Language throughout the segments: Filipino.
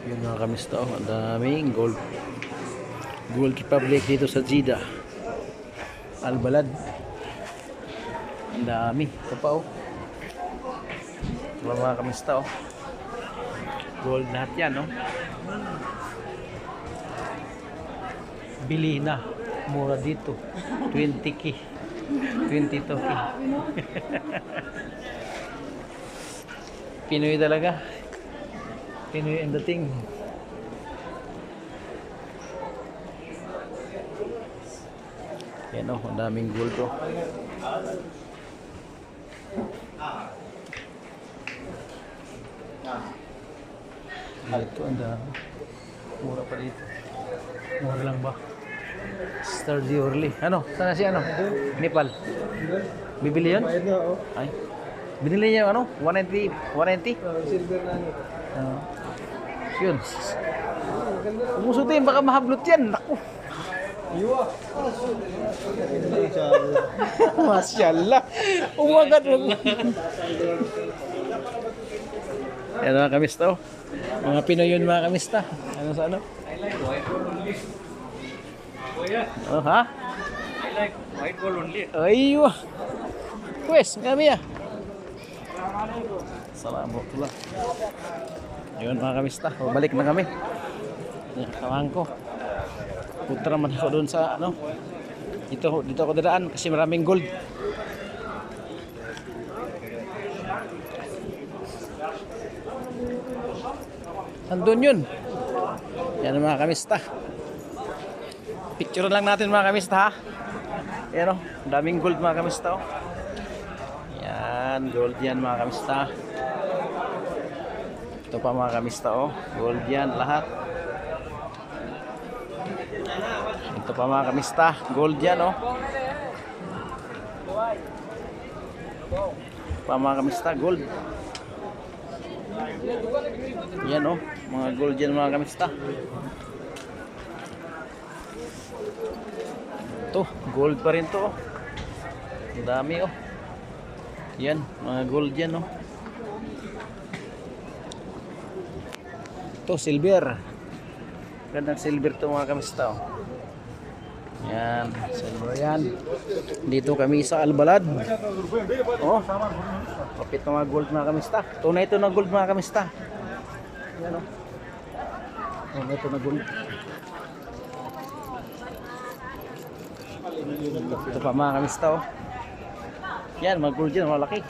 Yun mga kamisto, ang daming gold Republic dito sa Jeddah Al Balad. Ang dami. Ito pa oh. Ito mga kamisto oh. Gold lahat yan oh. Bili na. Mura dito. 20k. 22k. Pinoy talaga. Pinoy ang dating. Yan o, ang daming gold o. Dito ang dami. Mura pa dito. Mura lang ba? Sturdy Orly. Ano? Sana si ano? Nepal. Bibili yun? Ay. Binili niya yung ano? 190? 190? Silver na ano. Yun. Umusutin, baka mahablot yan. Naku. Iwa. Masyaallah. Umagat mo. Yan mga kamista. Oh. Mga Pinoy yun mga kamista. Ano sa ano? Oh, ha? I like white gold only. Aywa. Wes, kami ya. Assalamualaikum. Ayun mga kamista. O, balik na kami. Yan, kawan ko. Punta naman ako doon sa ano. Dito ako dadaan kasi maraming gold. Andun yun. Yan mga kamista. Picture lang natin mga kamista ha. Yan o, daming gold mga kamista o. Yan, gold yan mga kamista. Ito pa mga kamista o, gold yan lahat. Ito pa mga kamista, gold yan o. Pa mga kamista, gold. Yan o, mga gold yan mga kamista. Ito, gold pa rin to oh. Ang dami oh. Yan, mga gold yan oh. Ito, silver. Gandang silver to mga kamista oh. Yan, silver yan. Dito kami sa Al Balad. Oh, kapit ng mga gold mga kamista. Tunay ito na gold mga kamista. Yan oh. Oh, ito na gold. Ito pa mga kamista oh. Yan, mga gold yan, malaki.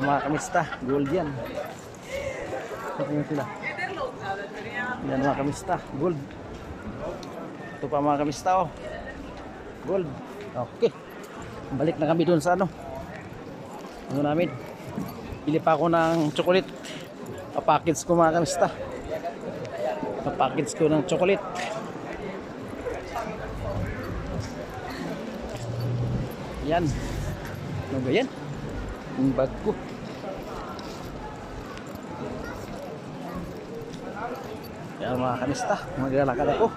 Mga kamista, gold yan. Ito sila. Yan mga kamista, gold. Ito pa mga kamista oh. Gold. Okay. Balik na kami doon sa ano. Ano namin. Bili pa ako ng chocolate. Pa-package ko mga kamista. Pa-package ko ng chocolate. Yan. Ano ba yan? Yung bag ko. Yan mga kanista. Maglalakad ako.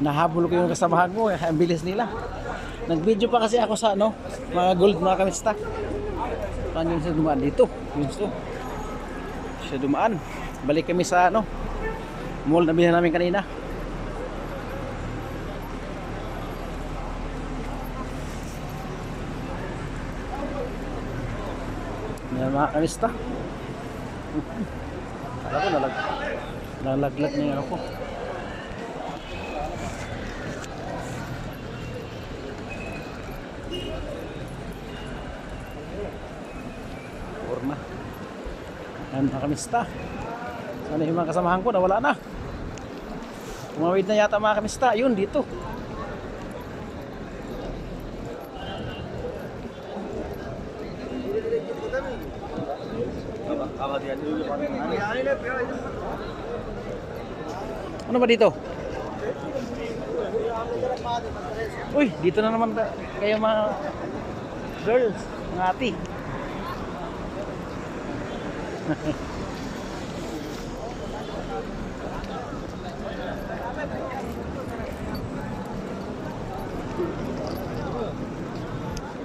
Nahabol ko yung kasamahan mo. Ang bilis nila. Nag-video pa kasi ako sa ano, mga gold mga kanista. Paano yun siya dumaan dito? Yun siya dumaan. Balik kami sa ano, mall na bilhan namin kanina. Yan mga kanista. Alam ko nalaglag na yung ako. Forma. Yan mga kamista. Sana yung mga kasamahan ko nawala na. Tumawid na yata mga kamista. Yun dito. Ano ba dito? Uy, dito na naman kayo mga girls, mga ati.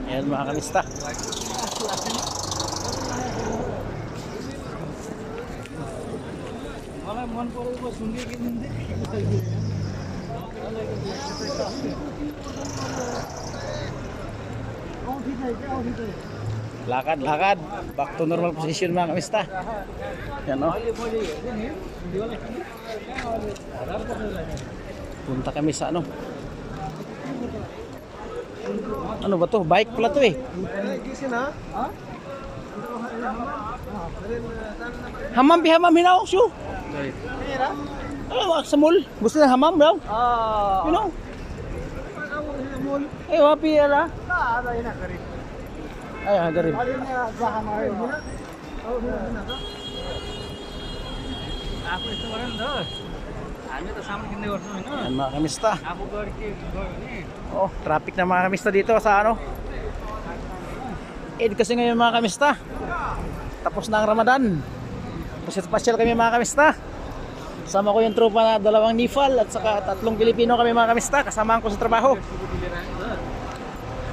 Ayan mga kanista. मन परेको सुन्ने कि निन्दै Lakad. Back to normal position mga kamista. Yan o. Punta kami sa ano. Ano ba to? Bike pala to eh. Hamam hinaw siyo. Ano sa mall? Gusto na hamam bro? You know? Eh wapi ala? Ay, garib. आफू यस्तो गऱ्यो नि त हामी त सामान किन्दै गर्छौँ होइन Yan mga kamista. आफू गएर के गयो भने Oh, traffic na mga kamista dito sa ano. Eid kasi ngayon mga kamista. Tapos na ang Ramadan. Pasyal kami mga kamista. Kasama ko yung tropa na 2 Nifal at saka 3 Pilipino kami mga kamista. Kasamahan ko sa trabaho.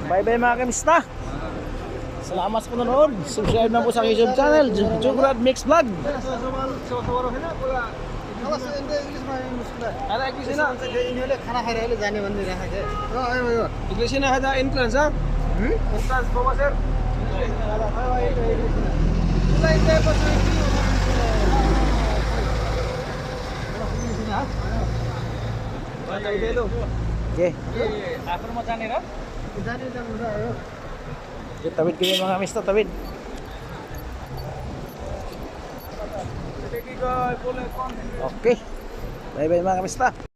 Bye bye mga kamista. Salamat sa panonood. Subscribe na po sa YouTube channel, Jugrad Mix Vlog. Okay. आफ्नोमा जाने र Tawid kayo mga kamista, tawid. Okay. Bye bye mga kamista.